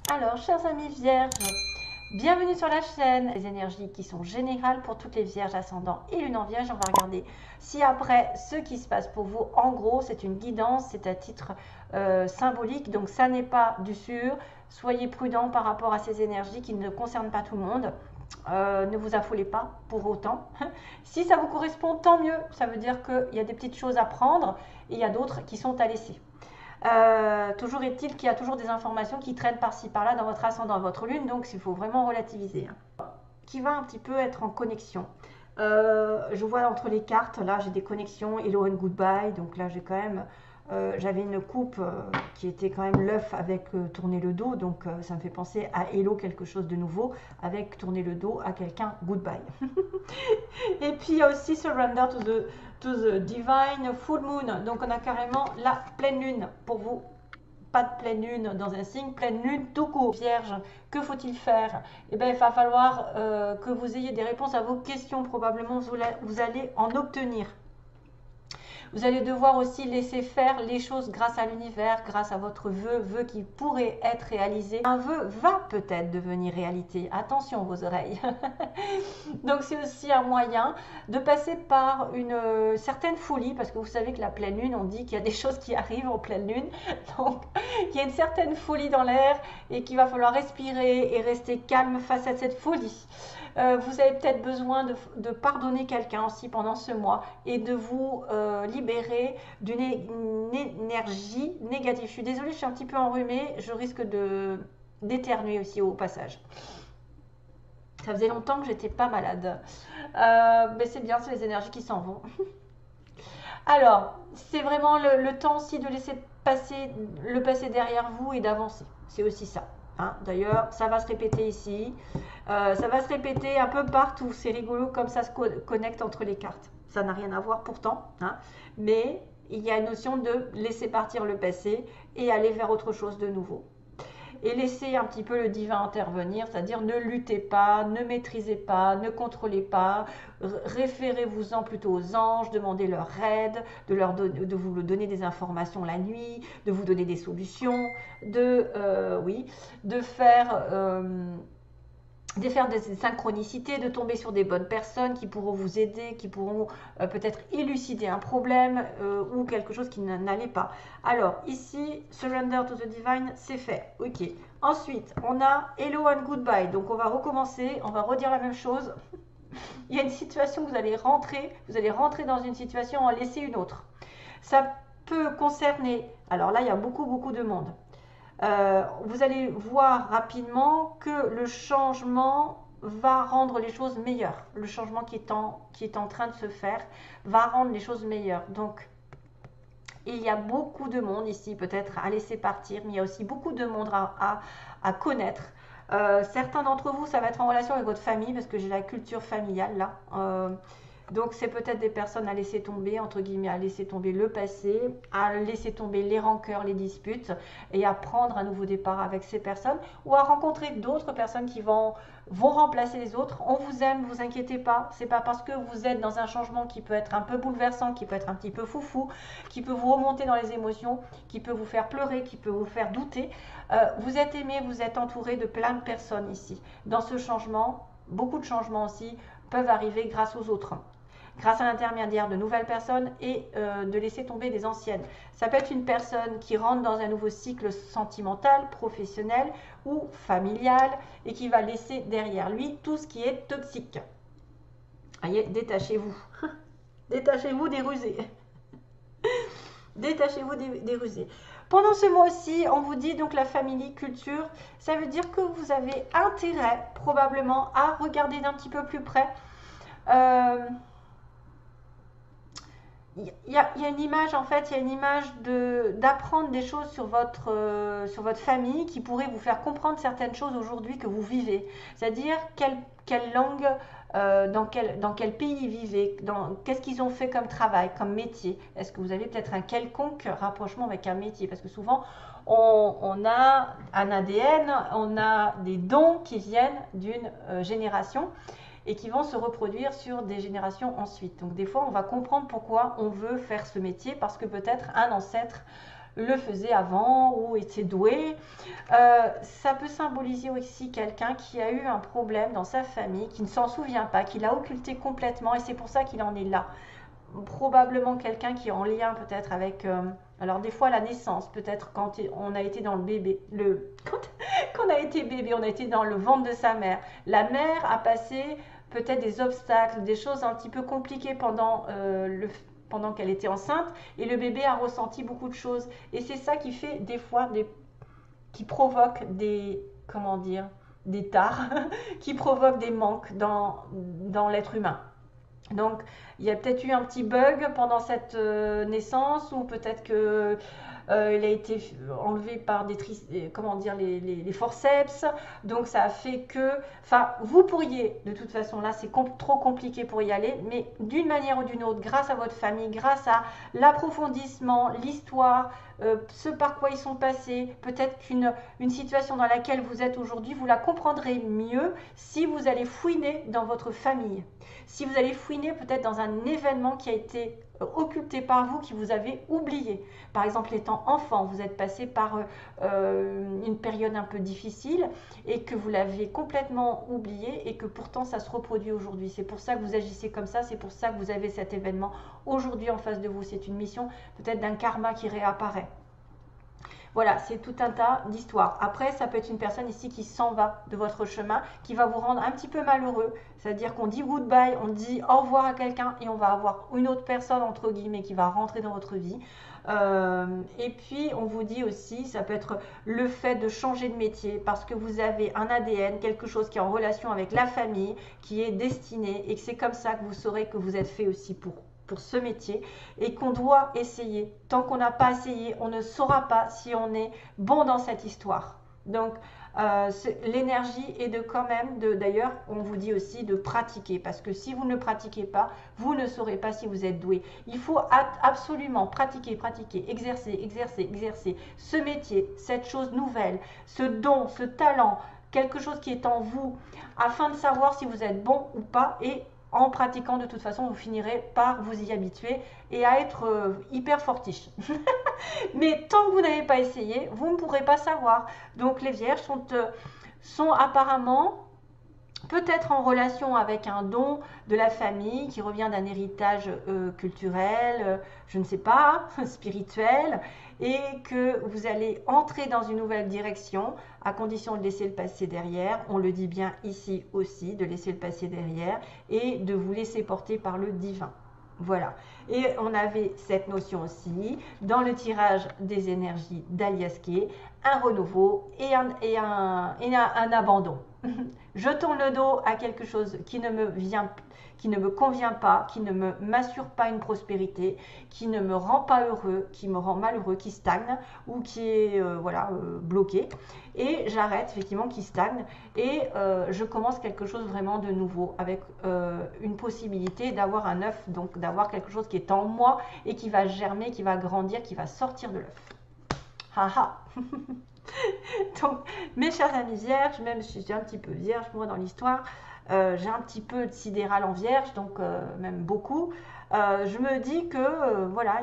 Alors, chers amis vierges, bienvenue sur la chaîne. Les énergies qui sont générales pour toutes les vierges, ascendants et lune en vierge. On va regarder si après ce qui se passe pour vous, en gros, c'est une guidance, c'est à titre symbolique. Donc, ça n'est pas du sûr. Soyez prudents par rapport à ces énergies qui ne concernent pas tout le monde. Ne vous affolez pas pour autant. Si ça vous correspond, tant mieux. Ça veut dire qu'il y a des petites choses à prendre et il y a d'autres qui sont à laisser. Toujours est-il qu'il y a toujours des informations qui traînent par-ci par-là dans votre ascendant, votre lune, donc il faut vraiment relativiser. Qui va un petit peu être en connexion. Je vois entre les cartes, là j'ai des connexions, hello and goodbye, donc là j'ai quand même, j'avais une coupe qui était quand même l'œuf avec tourner le dos, donc ça me fait penser à hello, quelque chose de nouveau, avec tourner le dos à quelqu'un, goodbye. Et puis il y a aussi surrender to the divine full moon, donc on a carrément la pleine lune pour vous. Pas de pleine lune dans un signe, pleine lune tout court. Vierge, que faut-il faire? Eh bien, il va falloir que vous ayez des réponses à vos questions. Probablement, vous allez en obtenir. Vous allez devoir aussi laisser faire les choses grâce à l'univers, grâce à votre vœu qui pourrait être réalisé. Un vœu va peut-être devenir réalité. Attention vos oreilles. Donc c'est aussi un moyen de passer par une certaine folie, parce que vous savez que la pleine lune, on dit qu'il y a des choses qui arrivent en pleine lune. Donc il y a une certaine folie dans l'air et qu'il va falloir respirer et rester calme face à cette folie. Vous avez peut-être besoin de pardonner quelqu'un aussi pendant ce mois et de vous libérer d'une énergie négative. Je suis désolée, je suis un petit peu enrhumée, je risque d'éternuer aussi au passage. Ça faisait longtemps que j'étais pas malade. Mais c'est bien, c'est les énergies qui s'en vont. Alors, c'est vraiment le temps aussi de laisser passer le passé derrière vous et d'avancer. C'est aussi ça. Hein. D'ailleurs, ça va se répéter ici. Ça va se répéter un peu partout. C'est rigolo comme ça se connecte entre les cartes. Ça n'a rien à voir pourtant. Hein. Mais il y a une notion de laisser partir le passé et aller vers autre chose de nouveau. Et laissez un petit peu le divin intervenir, c'est-à-dire ne luttez pas, ne maîtrisez pas, ne contrôlez pas, référez-vous-en plutôt aux anges, demandez leur aide, de vous donner des informations la nuit, de vous donner des solutions, de faire des synchronicités, de tomber sur des bonnes personnes qui pourront vous aider, qui pourront peut-être élucider un problème ou quelque chose qui n'allait pas. Alors ici, surrender to the divine, c'est fait. Ok. Ensuite, on a hello and goodbye. Donc on va recommencer, on va redire la même chose. Il y a une situation où vous allez rentrer dans une situation, en laisser une autre. Ça peut concerner, alors là il y a beaucoup de monde. Vous allez voir rapidement que le changement va rendre les choses meilleures. Le changement qui est en train de se faire va rendre les choses meilleures. Donc, il y a beaucoup de monde ici, peut-être à laisser partir, mais il y a aussi beaucoup de monde à connaître. Certains d'entre vous, ça va être en relation avec votre famille, parce que j'ai la culture familiale là. Donc c'est peut-être des personnes à laisser tomber, entre guillemets, à laisser tomber le passé, à laisser tomber les rancœurs, les disputes, et à prendre un nouveau départ avec ces personnes, ou à rencontrer d'autres personnes qui vont remplacer les autres. On vous aime, ne vous inquiétez pas, c'est pas parce que vous êtes dans un changement qui peut être un peu bouleversant, qui peut être un petit peu foufou, qui peut vous remonter dans les émotions, qui peut vous faire pleurer, qui peut vous faire douter. Vous êtes aimé, vous êtes entouré de plein de personnes ici. Dans ce changement, beaucoup de changements aussi peuvent arriver grâce aux autres, grâce à l'intermédiaire de nouvelles personnes et de laisser tomber des anciennes. Ça peut être une personne qui rentre dans un nouveau cycle sentimental, professionnel ou familial et qui va laisser derrière lui tout ce qui est toxique. Voyez, détachez-vous. Détachez-vous des rusés. Détachez-vous des rusés. Pendant ce mois-ci, on vous dit donc la famille, culture, ça veut dire que vous avez intérêt probablement à regarder d'un petit peu plus près. Il y a une image, en fait, il y a une image d'apprendre des choses sur votre famille qui pourrait vous faire comprendre certaines choses aujourd'hui que vous vivez. C'est-à-dire quelle langue, dans quel pays ils vivent, qu'est-ce qu'ils ont fait comme travail, comme métier. Est-ce que vous avez peut-être un quelconque rapprochement avec un métier? Parce que souvent, on a un ADN, on a des dons qui viennent d'une génération et qui vont se reproduire sur des générations ensuite. Donc des fois, on va comprendre pourquoi on veut faire ce métier, parce que peut-être un ancêtre le faisait avant ou était doué. Ça peut symboliser aussi quelqu'un qui a eu un problème dans sa famille, qui ne s'en souvient pas, qui l'a occulté complètement et c'est pour ça qu'il en est là. Probablement quelqu'un qui est en lien peut-être avec... alors des fois la naissance, peut-être quand on a été dans le bébé, quand on a été bébé, on a été dans le ventre de sa mère. La mère a passé peut-être des obstacles, des choses un petit peu compliquées pendant qu'elle était enceinte et le bébé a ressenti beaucoup de choses. Et c'est ça qui fait des fois, qui provoque des, comment dire, des tares, qui provoque des manques dans l'être humain. Donc, il y a peut-être eu un petit bug pendant cette naissance ou peut-être que il a été enlevé par comment dire, les forceps. Donc, ça a fait que... Enfin, vous pourriez, de toute façon, là, c'est trop compliqué pour y aller, mais d'une manière ou d'une autre, grâce à votre famille, grâce à l'approfondissement, l'histoire, ce par quoi ils sont passés, peut-être qu'une situation dans laquelle vous êtes aujourd'hui, vous la comprendrez mieux si vous allez fouiner dans votre famille. Si vous allez fouiner peut-être dans un événement qui a été occulté par vous, qui vous avez oublié. Par exemple, étant enfant, vous êtes passé par une période un peu difficile et que vous l'avez complètement oublié et que pourtant ça se reproduit aujourd'hui. C'est pour ça que vous agissez comme ça, c'est pour ça que vous avez cet événement aujourd'hui en face de vous. C'est une mission peut-être d'un karma qui réapparaît. Voilà, c'est tout un tas d'histoires. Après, ça peut être une personne ici qui s'en va de votre chemin, qui va vous rendre un petit peu malheureux. C'est-à-dire qu'on dit goodbye, on dit au revoir à quelqu'un et on va avoir une autre personne, entre guillemets, qui va rentrer dans votre vie. Et puis, on vous dit aussi, ça peut être le fait de changer de métier parce que vous avez un ADN, quelque chose qui est en relation avec la famille, qui est destiné et que c'est comme ça que vous saurez que vous êtes fait aussi pour ce métier et qu'on doit essayer. Tant qu'on n'a pas essayé, on ne saura pas si on est bon dans cette histoire. Donc, l'énergie est de quand même, d'ailleurs, on vous dit aussi de pratiquer parce que si vous ne pratiquez pas, vous ne saurez pas si vous êtes doué. Il faut absolument pratiquer, exercer, exercer ce métier, cette chose nouvelle, ce don, ce talent, quelque chose qui est en vous afin de savoir si vous êtes bon ou pas et en pratiquant, de toute façon, vous finirez par vous y habituer et à être hyper fortiche. Mais tant que vous n'avez pas essayé, vous ne pourrez pas savoir. Donc les vierges sont apparemment peut-être en relation avec un don de la famille qui revient d'un héritage culturel, je ne sais pas, spirituel, et que vous allez entrer dans une nouvelle direction à condition de laisser le passé derrière. On le dit bien ici aussi, de laisser le passé derrière et de vous laisser porter par le divin. Voilà. Et on avait cette notion aussi dans le tirage des énergies d'Aliaské, un renouveau et un abandon. Je tourne le dos à quelque chose qui ne me convient pas, qui ne m'assure pas une prospérité, qui ne me rend pas heureux, qui me rend malheureux, qui stagne ou qui est bloqué. Et j'arrête effectivement, qui stagne et je commence quelque chose vraiment de nouveau avec une possibilité d'avoir un œuf, donc d'avoir quelque chose qui est en moi et qui va germer, qui va grandir, qui va sortir de l'œuf. Haha. Donc, mes chers amis vierges, même si je suis un petit peu vierge moi dans l'histoire, j'ai un petit peu de sidéral en vierge, donc même beaucoup. Je me dis que voilà,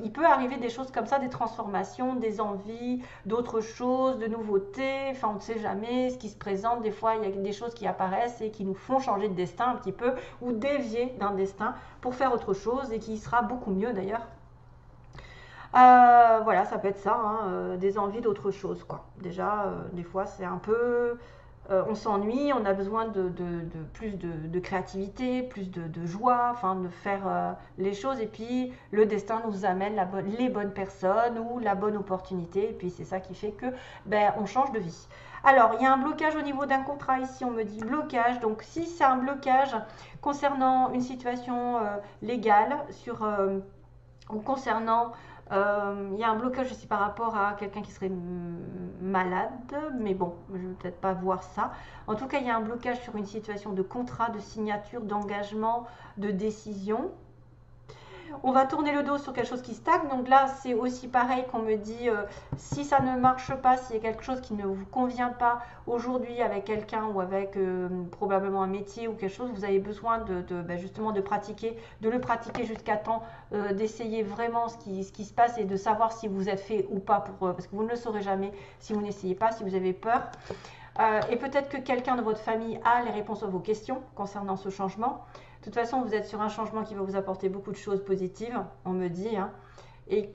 il peut arriver des choses comme ça, des transformations, des envies, d'autres choses, de nouveautés. Enfin, on ne sait jamais ce qui se présente. Des fois, il y a des choses qui apparaissent et qui nous font changer de destin un petit peu ou dévier d'un destin pour faire autre chose et qui sera beaucoup mieux d'ailleurs. Voilà, ça peut être ça, hein, des envies d'autre chose, quoi. Déjà, des fois, c'est un peu... on s'ennuie, on a besoin de plus de créativité, plus de joie, enfin, de faire les choses. Et puis, le destin nous amène les bonnes personnes ou la bonne opportunité. Et puis, c'est ça qui fait que, on change de vie. Alors, il y a un blocage au niveau d'un contrat ici, on me dit blocage. Donc, si c'est un blocage concernant une situation légale ou concernant... il y a un blocage aussi par rapport à quelqu'un qui serait malade, mais bon, je ne vais peut-être pas voir ça. En tout cas, il y a un blocage sur une situation de contrat, de signature, d'engagement, de décision. On va tourner le dos sur quelque chose qui stagne. Donc là, c'est aussi pareil qu'on me dit, si ça ne marche pas, s'il y a quelque chose qui ne vous convient pas aujourd'hui avec quelqu'un ou avec probablement un métier ou quelque chose, vous avez besoin justement de pratiquer, de le pratiquer jusqu'à temps d'essayer vraiment ce qui se passe et de savoir si vous êtes fait ou pas, parce que vous ne le saurez jamais si vous n'essayez pas, si vous avez peur. Et peut-être que quelqu'un de votre famille a les réponses à vos questions concernant ce changement. De toute façon, vous êtes sur un changement qui va vous apporter beaucoup de choses positives, on me dit, hein, et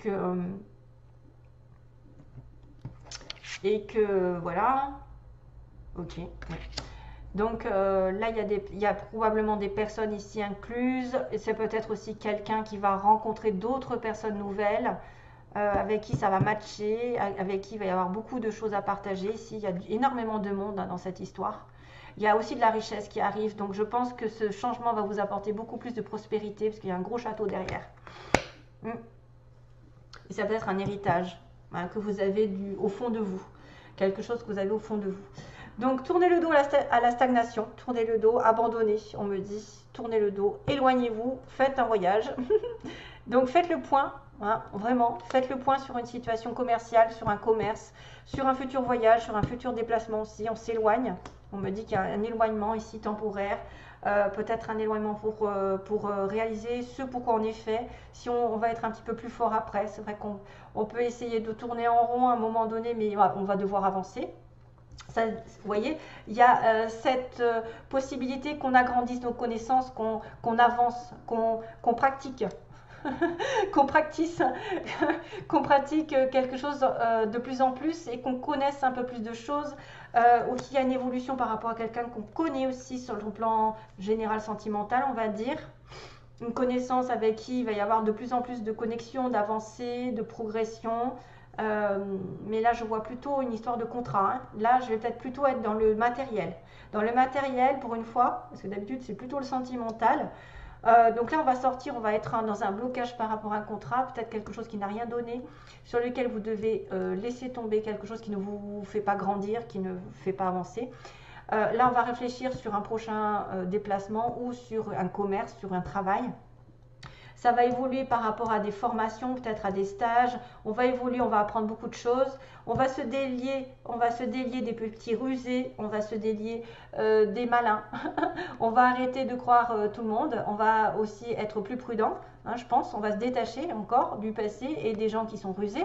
que voilà. Ok. Ouais. Donc là, il y a probablement des personnes ici incluses, et c'est peut-être aussi quelqu'un qui va rencontrer d'autres personnes nouvelles, avec qui ça va matcher, avec qui il va y avoir beaucoup de choses à partager. Ici, il y a énormément de monde dans cette histoire. Il y a aussi de la richesse qui arrive, donc je pense que ce changement va vous apporter beaucoup plus de prospérité, parce qu'il y a un gros château derrière. Et ça peut être un héritage que vous avez au fond de vous, quelque chose que vous avez au fond de vous. Donc tournez le dos à la stagnation, tournez le dos, abandonnez, on me dit, tournez le dos, éloignez-vous, faites un voyage. Donc faites le point, hein, vraiment, faites le point sur une situation commerciale, sur un commerce, sur un futur voyage, sur un futur déplacement aussi, on s'éloigne. On me dit qu'il y a un éloignement ici temporaire, peut-être un éloignement pour réaliser ce pourquoi on est fait. Si on va être un petit peu plus fort après, c'est vrai qu'on peut essayer de tourner en rond à un moment donné, mais on va devoir avancer. Ça, vous voyez, il y a cette possibilité qu'on agrandisse nos connaissances, qu'on avance, qu'on pratique. qu'on pratique quelque chose de plus en plus et qu'on connaisse un peu plus de choses, ou qu'il y a une évolution par rapport à quelqu'un qu'on connaît aussi sur le plan général sentimental, on va dire. Une connaissance avec qui il va y avoir de plus en plus de connexions, d'avancées, de progression. Mais là, je vois plutôt une histoire de contrat. Hein. Là, je vais peut-être plutôt être dans le matériel. Dans le matériel, pour une fois, parce que d'habitude, c'est plutôt le sentimental. Donc là, on va sortir, on va être dans un blocage par rapport à un contrat, peut-être quelque chose qui n'a rien donné, sur lequel vous devez laisser tomber quelque chose qui ne vous fait pas grandir, qui ne vous fait pas avancer. Là, on va réfléchir sur un prochain déplacement ou sur un commerce, sur un travail. Ça va évoluer par rapport à des formations, peut-être à des stages. On va évoluer, on va apprendre beaucoup de choses. On va se délier des petits rusés. On va se délier des malins. On va arrêter de croire tout le monde. On va aussi être plus prudent, hein, je pense. On va se détacher encore du passé et des gens qui sont rusés.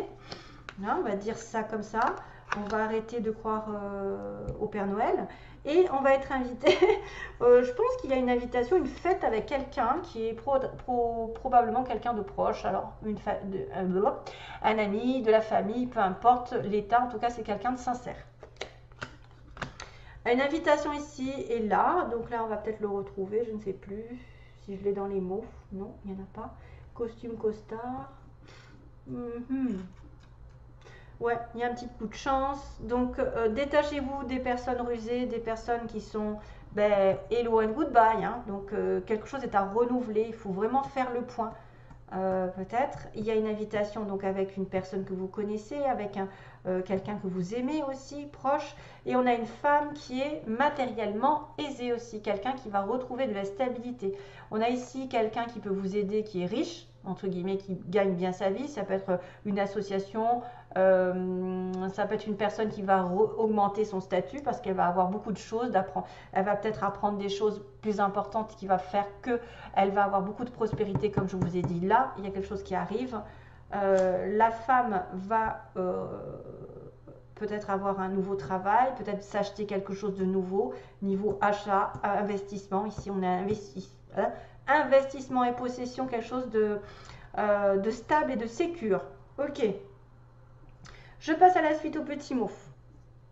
Hein, on va dire ça comme ça. On va arrêter de croire au Père Noël. Et on va être invité, je pense qu'il y a une invitation, une fête avec quelqu'un qui est probablement quelqu'un de proche, alors un ami, de la famille, peu importe l'état, en tout cas c'est quelqu'un de sincère. Une invitation ici et là, donc là on va peut-être le retrouver, je ne sais plus si je l'ai dans les mots, non, il n'y en a pas. Costume, costard. Ouais, il y a un petit coup de chance. Donc, détachez-vous des personnes rusées, des personnes qui sont hello and goodbye. Hein. Donc, quelque chose est à renouveler. Il faut vraiment faire le point. Peut-être. Il y a une invitation donc avec une personne que vous connaissez, avec quelqu'un que vous aimez aussi, proche. Et on a une femme qui est matériellement aisée aussi. Quelqu'un qui va retrouver de la stabilité. On a ici quelqu'un qui peut vous aider, qui est riche, entre guillemets, qui gagne bien sa vie. Ça peut être une association. Ça peut être une personne qui va augmenter son statut parce qu'elle va avoir beaucoup de choses d'apprendre. Elle va peut-être apprendre des choses plus importantes qui va faire qu'elle va avoir beaucoup de prospérité, comme je vous ai dit. Là, il y a quelque chose qui arrive. La femme va peut-être avoir un nouveau travail, peut-être s'acheter quelque chose de nouveau, niveau achat, investissement. Ici, on a investissement et possession, quelque chose de stable et de sécure. Ok. Je passe à la suite aux petits mots.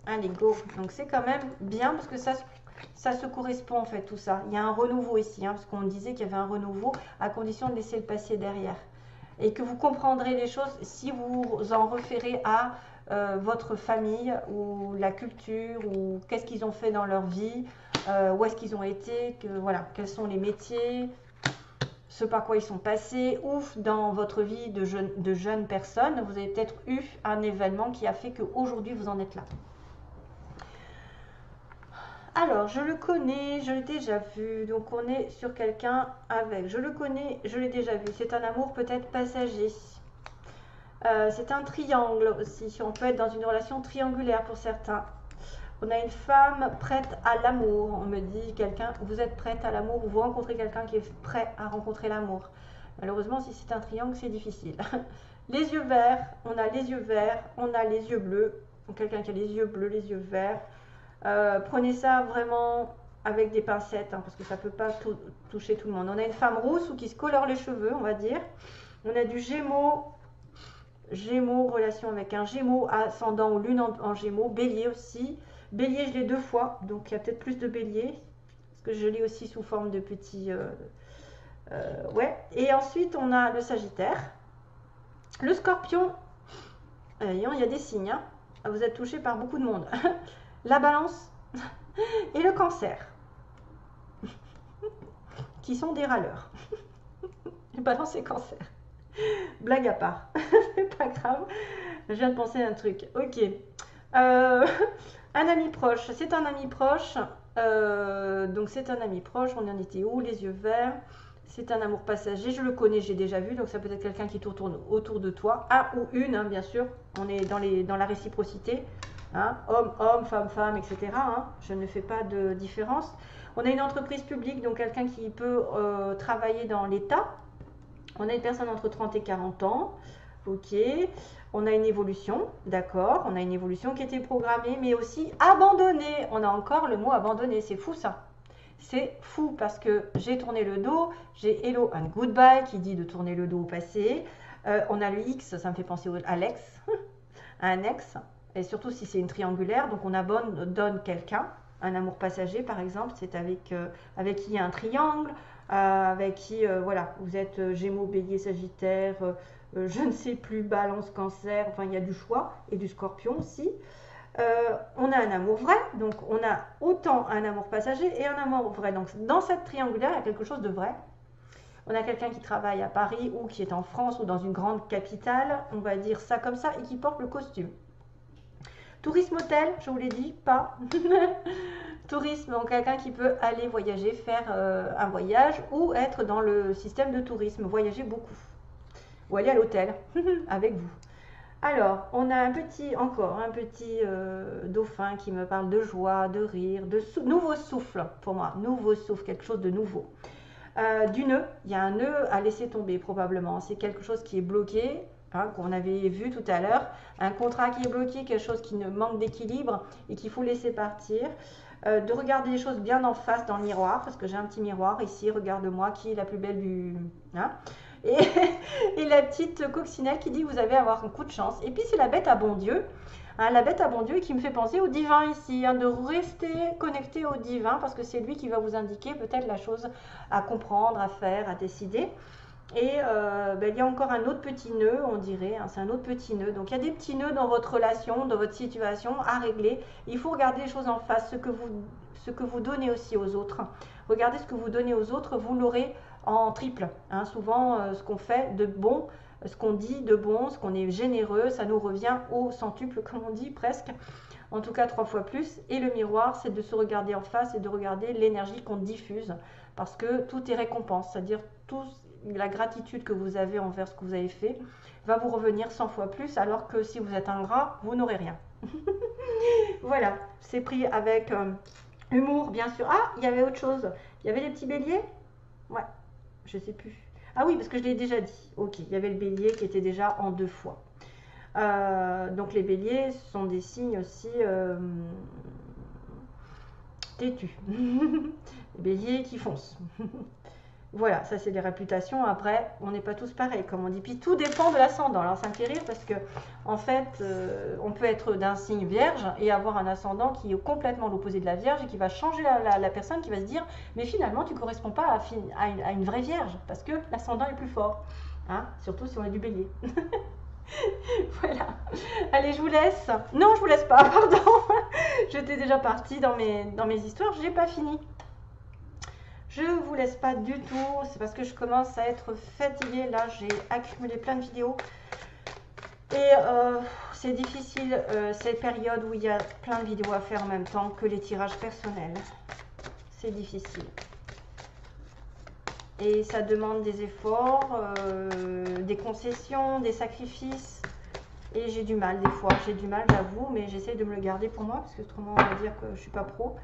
Allez, go. Donc, c'est quand même bien parce que ça se correspond en fait, tout ça. Il y a un renouveau ici, hein, parce qu'on disait qu'il y avait un renouveau à condition de laisser le passé derrière. Et que vous comprendrez les choses si vous en référez à votre famille ou la culture ou qu'est-ce qu'ils ont fait dans leur vie, où est-ce qu'ils ont été, voilà, quels sont les métiers, ce par quoi ils sont passés, ou dans votre vie de jeune personne, vous avez peut-être eu un événement qui a fait qu'aujourd'hui vous en êtes là. Alors, je le connais, je l'ai déjà vu. Donc, on est sur quelqu'un avec. Je le connais, je l'ai déjà vu. C'est un amour peut-être passager. C'est un triangle aussi. On peut être dans une relation triangulaire pour certains. On a une femme prête à l'amour. On me dit quelqu'un, vous êtes prête à l'amour ou vous rencontrez quelqu'un qui est prêt à rencontrer l'amour. Malheureusement, si c'est un triangle, c'est difficile. Les yeux verts, on a les yeux verts, on a les yeux bleus. Quelqu'un qui a les yeux bleus, les yeux verts. Prenez ça vraiment avec des pincettes, hein, parce que ça ne peut pas toucher tout le monde. On a une femme rousse ou qui se colore les cheveux, on va dire. On a du Gémeaux, relation avec un Gémeaux, ascendant ou lune en Gémeaux. Bélier aussi. Bélier, je l'ai 2 fois, donc il y a peut-être plus de bélier, parce que je l'ai aussi sous forme de petits... ouais. Et ensuite, on a le Sagittaire. Le Scorpion, il y a des signes, hein. Vous êtes touché par beaucoup de monde. La Balance et le Cancer, qui sont des râleurs. Balance et Cancer. Blague à part, c'est pas grave. Je viens de penser à un truc. Ok. Un ami proche, c'est un ami proche. Donc c'est un ami proche. On en était où? Les yeux verts. C'est un amour passager. Je le connais, j'ai déjà vu. Donc ça peut être quelqu'un qui tourne autour de toi. Un ou une, hein, bien sûr. On est dans la réciprocité. Hein, homme, homme, femme, femme, etc. Hein, je ne fais pas de différence. On a une entreprise publique, donc quelqu'un qui peut travailler dans l'État. On a une personne entre 30 et 40 ans. Ok. On a une évolution, d'accord. On a une évolution qui était programmée, mais aussi abandonnée. On a encore le mot abandonné. C'est fou ça. C'est fou parce que j'ai tourné le dos. J'ai hello and goodbye qui dit de tourner le dos au passé. On a le X, ça me fait penser à Alex, à un ex. Et surtout si c'est une triangulaire, donc on abandonne quelqu'un, un amour passager par exemple, c'est avec qui il y a un triangle, avec qui, voilà, vous êtes Gémeaux, Bélier, Sagittaire, je ne sais plus, Balance, Cancer, enfin il y a du choix, et du Scorpion aussi. On a un amour vrai, donc on a autant un amour passager et un amour vrai. Donc dans cette triangulaire, il y a quelque chose de vrai. On a quelqu'un qui travaille à Paris ou qui est en France ou dans une grande capitale, on va dire ça comme ça, et qui porte le costume. Tourisme hôtel, je vous l'ai dit, pas. Tourisme, donc quelqu'un qui peut aller voyager, faire un voyage ou être dans le système de tourisme, voyager beaucoup. Ou aller à l'hôtel avec vous. Alors, on a encore un petit dauphin qui me parle de joie, de rire, de nouveau souffle pour moi. Nouveau souffle, quelque chose de nouveau. Du nœud, il y a un nœud à laisser tomber probablement. C'est quelque chose qui est bloqué. Hein, qu'on avait vu tout à l'heure, un contrat qui est bloqué, quelque chose qui ne manque d'équilibre et qu'il faut laisser partir, de regarder les choses bien en face dans le miroir, parce que j'ai un petit miroir ici, regarde-moi, qui est la plus belle du... Hein, et la petite coccinelle qui dit que vous allez avoir un coup de chance. Et puis c'est la bête à bon Dieu, hein, la bête à bon Dieu qui me fait penser au divin ici, hein, de rester connecté au divin, parce que c'est lui qui va vous indiquer peut-être la chose à comprendre, à faire, à décider. Et il y a encore un autre petit nœud, on dirait, hein, c'est un autre petit nœud. Donc il y a des petits nœuds dans votre relation, dans votre situation à régler. Il faut regarder les choses en face, ce que vous donnez aussi aux autres. Regardez ce que vous donnez aux autres, vous l'aurez en triple. Hein. Souvent, ce qu'on fait de bon, ce qu'on dit de bon, ce qu'on est généreux, ça nous revient au centuple, comme on dit presque. En tout cas 3 fois plus. Et le miroir, c'est de se regarder en face et de regarder l'énergie qu'on diffuse. Parce que tout est récompense, c'est-à-dire la gratitude que vous avez envers ce que vous avez fait va vous revenir 100 fois plus, alors que si vous êtes ingrat, vous n'aurez rien. Voilà, c'est pris avec humour, bien sûr. Ah, il y avait autre chose. Il y avait les petits béliers. Ouais, je sais plus. Ah oui, parce que je l'ai déjà dit. Ok, il y avait le bélier qui était déjà en 2 fois. Donc les béliers sont des signes aussi têtus. Les béliers qui foncent. Voilà, ça c'est des réputations. Après, on n'est pas tous pareils, comme on dit. Puis tout dépend de l'ascendant. Alors ça me fait rire parce que, en fait, on peut être d'un signe vierge et avoir un ascendant qui est complètement l'opposé de la vierge et qui va changer la personne, qui va se dire, mais finalement, tu ne corresponds pas à une vraie vierge parce que l'ascendant est plus fort. Hein, surtout si on est du bélier. Voilà. Allez, je vous laisse. Non, je vous laisse pas, pardon. J'étais déjà partie dans mes histoires, je n'ai pas fini. Je vous laisse pas du tout, c'est parce que je commence à être fatiguée. Là, j'ai accumulé plein de vidéos. Et c'est difficile cette période où il y a plein de vidéos à faire en même temps que les tirages personnels. C'est difficile. Et ça demande des efforts, des concessions, des sacrifices. Et j'ai du mal des fois. J'ai du mal, j'avoue, mais j'essaie de me le garder pour moi parce que autrement on va dire que je suis pas pro.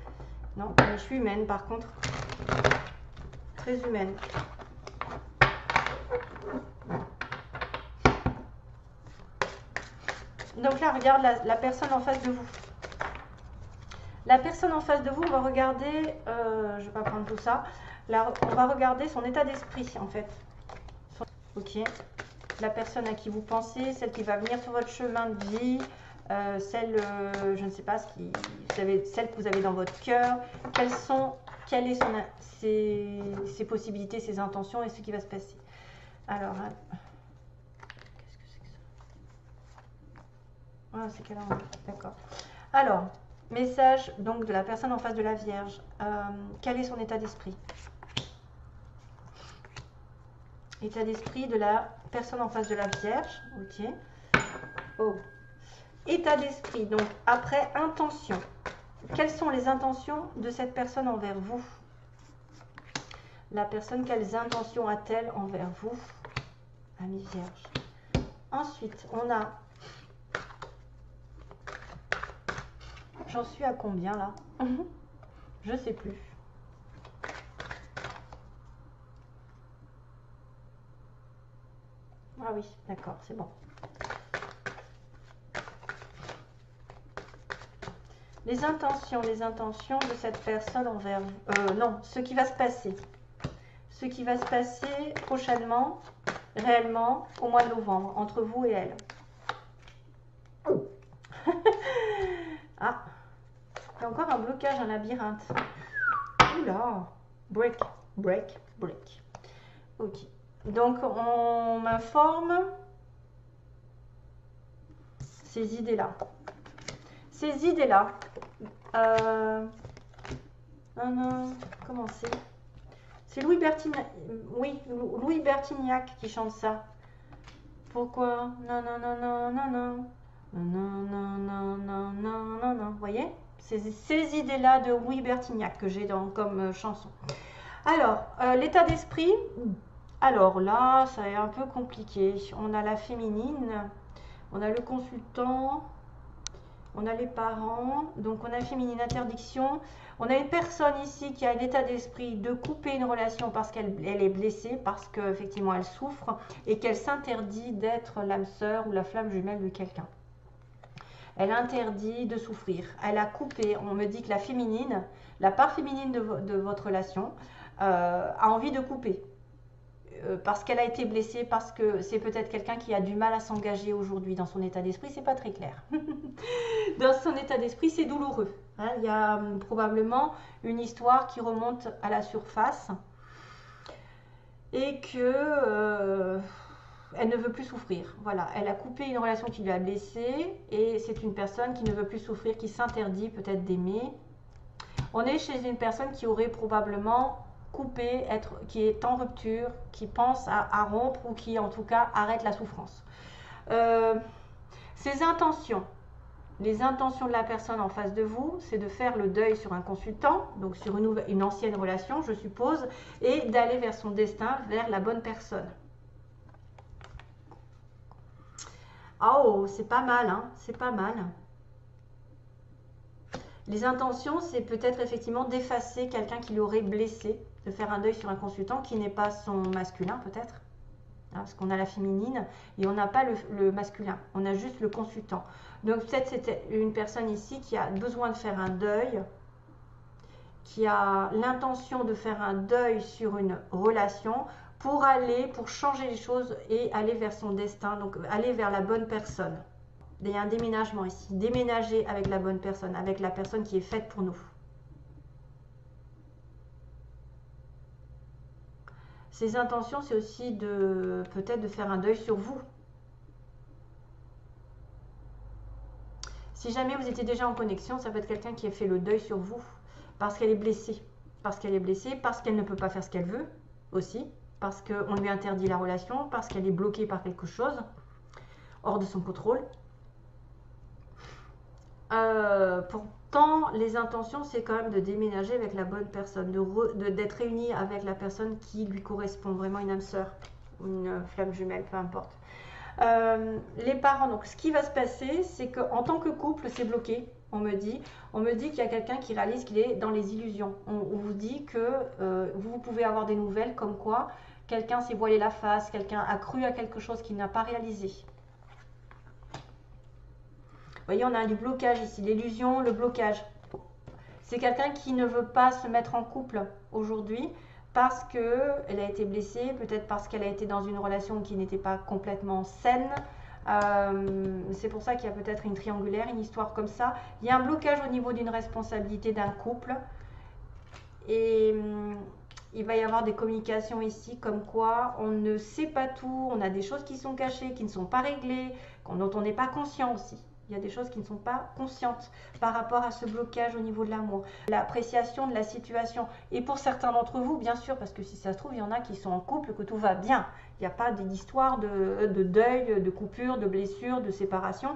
Non, mais je suis humaine par contre. Très humaine. Donc là, regarde la personne en face de vous. La personne en face de vous, on va regarder, je ne vais pas prendre tout ça, là, on va regarder son état d'esprit en fait. Ok. La personne à qui vous pensez, celle qui va venir sur votre chemin de vie, celle, je ne sais pas, celle que vous avez dans votre cœur, quelles sont ses possibilités, ses intentions et ce qui va se passer. Alors, qu'est-ce que c'est que ça? Ah, c'est calendrier, d'accord. Alors, message donc de la personne en face de la Vierge. Quel est son état d'esprit? État d'esprit de la personne en face de la Vierge. Ok. Oh. État d'esprit. Donc, après, intention. Quelles sont les intentions de cette personne envers vous? La personne, quelles intentions a-t-elle envers vous? Ami Vierge. Ensuite, on a... J'en suis à combien là? Je sais plus. Ah oui, d'accord, c'est bon. Les intentions de cette personne envers vous. Non, ce qui va se passer. Ce qui va se passer prochainement, réellement, au mois de novembre, entre vous et elle. Ah, il y a encore un blocage, un labyrinthe. Oula, break, break, break. Ok. Donc, on m'informe ces idées-là. Ces idées-là. Comment c'est? C'est Louis Bertignac. Oui, Louis Bertignac qui chante ça. Pourquoi? Non, non, non, non, non, non. Non, non, non, non, non, non, non. Vous voyez? C'est ces idées-là de Louis Bertignac que j'ai comme chanson. Alors, l'état d'esprit. Alors là, ça est un peu compliqué. On a la féminine, on a le consultant, on a les parents, donc on a féminine, interdiction. On a une personne ici qui a l'état d'esprit de couper une relation parce qu'elle est blessée, parce qu'effectivement elle souffre et qu'elle s'interdit d'être l'âme sœur ou la flamme jumelle de quelqu'un. Elle interdit de souffrir. Elle a coupé, on me dit que la féminine, la part féminine de votre relation a envie de couper. Parce qu'elle a été blessée, parce que c'est peut-être quelqu'un qui a du mal à s'engager aujourd'hui dans son état d'esprit, c'est pas très clair. Dans son état d'esprit, c'est douloureux. Hein, il y a probablement une histoire qui remonte à la surface et que elle ne veut plus souffrir. Voilà, elle a coupé une relation qui lui a blessée et c'est une personne qui ne veut plus souffrir, qui s'interdit peut-être d'aimer. On est chez une personne qui aurait probablement coupé, qui est en rupture, qui pense à rompre ou qui en tout cas arrête la souffrance. Ses intentions, les intentions de la personne en face de vous, c'est de faire le deuil sur un consultant, donc sur une ancienne relation, je suppose, et d'aller vers son destin, vers la bonne personne. Oh, c'est pas mal, hein, c'est pas mal. Les intentions, c'est peut-être effectivement d'effacer quelqu'un qui l'aurait blessé, de faire un deuil sur un consultant qui n'est pas son masculin peut-être, hein, parce qu'on a la féminine et on n'a pas le masculin, on a juste le consultant. Donc peut-être c'était une personne ici qui a besoin de faire un deuil, qui a l'intention de faire un deuil sur une relation pour changer les choses et aller vers son destin, donc aller vers la bonne personne. Il y a un déménagement ici, déménager avec la bonne personne, avec la personne qui est faite pour nous. Ses intentions, c'est aussi peut-être de faire un deuil sur vous. Si jamais vous étiez déjà en connexion, ça peut être quelqu'un qui a fait le deuil sur vous parce qu'elle est blessée. Parce qu'elle est blessée, parce qu'elle ne peut pas faire ce qu'elle veut aussi, parce qu'on lui interdit la relation, parce qu'elle est bloquée par quelque chose. hors de son contrôle. Pourtant, les intentions, c'est quand même de déménager avec la bonne personne, d'être réuni avec la personne qui lui correspond, vraiment une âme sœur, une flamme jumelle, peu importe. Les parents, donc ce qui va se passer, c'est qu'en tant que couple, c'est bloqué. On me dit qu'il y a quelqu'un qui réalise qu'il est dans les illusions. On vous dit que vous pouvez avoir des nouvelles comme quoi quelqu'un s'est voilé la face, quelqu'un a cru à quelque chose qu'il n'a pas réalisé. Vous voyez, on a du blocage ici, l'illusion, le blocage. C'est quelqu'un qui ne veut pas se mettre en couple aujourd'hui parce qu'elle a été blessée, peut-être parce qu'elle a été dans une relation qui n'était pas complètement saine. C'est pour ça qu'il y a peut-être une triangulaire, une histoire comme ça. Il y a un blocage au niveau d'une responsabilité d'un couple. Et il va y avoir des communications ici comme quoi on ne sait pas tout, on a des choses qui sont cachées, qui ne sont pas réglées, dont on n'est pas conscient aussi. Il y a des choses qui ne sont pas conscientes par rapport à ce blocage au niveau de l'amour. L'appréciation de la situation. Et pour certains d'entre vous, bien sûr, parce que si ça se trouve, il y en a qui sont en couple, que tout va bien. Il n'y a pas d'histoire de deuil, de coupure, de blessure, de séparation.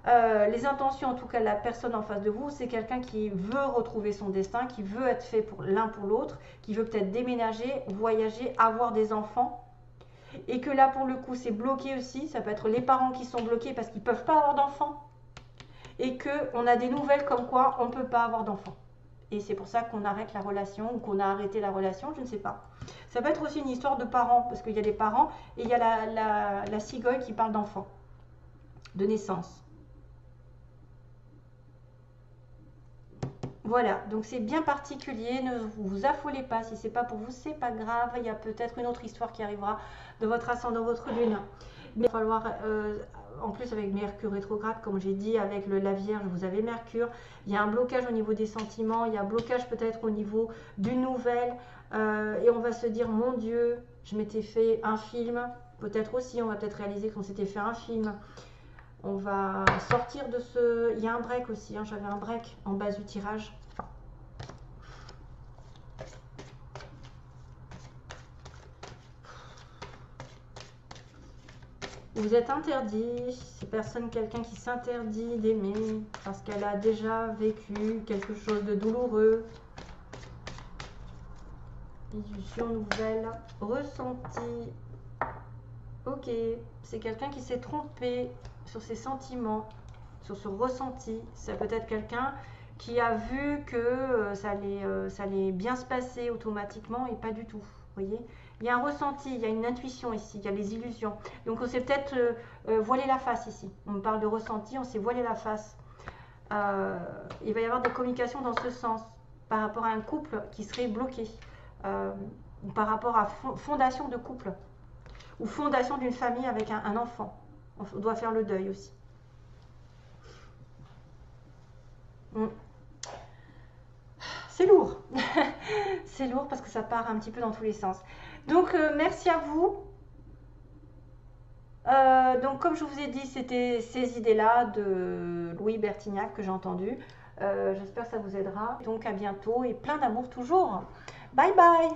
Les intentions, en tout cas, la personne en face de vous, c'est quelqu'un qui veut retrouver son destin, qui veut être fait pour l'un pour l'autre, qui veut peut-être déménager, voyager, avoir des enfants. Et que là, pour le coup, c'est bloqué aussi. Ça peut être les parents qui sont bloqués parce qu'ils ne peuvent pas avoir d'enfants. Et qu'on a des nouvelles comme quoi on ne peut pas avoir d'enfants. Et c'est pour ça qu'on arrête la relation ou qu'on a arrêté la relation, je ne sais pas. Ça peut être aussi une histoire de parents, parce qu'il y a les parents et il y a la cigogne qui parle d'enfants, de naissance. Voilà, donc c'est bien particulier, ne vous affolez pas, si c'est pas pour vous, c'est pas grave, il y a peut-être une autre histoire qui arrivera de votre ascendant, votre lune. Mais il va falloir, en plus avec Mercure rétrograde, comme j'ai dit, avec la Vierge, vous avez Mercure, il y a un blocage au niveau des sentiments, il y a un blocage peut-être au niveau d'une nouvelle, et on va se dire, mon Dieu, je m'étais fait un film, peut-être aussi, on va peut-être réaliser qu'on s'était fait un film. On va sortir de ce... Il y a un break aussi, hein, j'avais un break en base du tirage. Vous êtes interdit, c'est quelqu'un qui s'interdit d'aimer parce qu'elle a déjà vécu quelque chose de douloureux. Illusion nouvelle, ressenti. Ok, c'est quelqu'un qui s'est trompé sur ses sentiments, sur ce ressenti. Ça peut être quelqu'un qui a vu que ça allait bien se passer automatiquement et pas du tout. Vous voyez, il y a un ressenti, il y a une intuition ici, il y a les illusions. Donc on s'est peut-être voilé la face ici. On me parle de ressenti, on s'est voilé la face. Il va y avoir des communications dans ce sens par rapport à un couple qui serait bloqué, par rapport à fondation de couple ou fondation d'une famille avec un enfant. On doit faire le deuil aussi. C'est lourd. C'est lourd parce que ça part un petit peu dans tous les sens. Donc, merci à vous. Donc, comme je vous ai dit, c'était ces idées-là de Louis Bertignac que j'ai entendues. J'espère que ça vous aidera. Donc, à bientôt et plein d'amour toujours. Bye bye.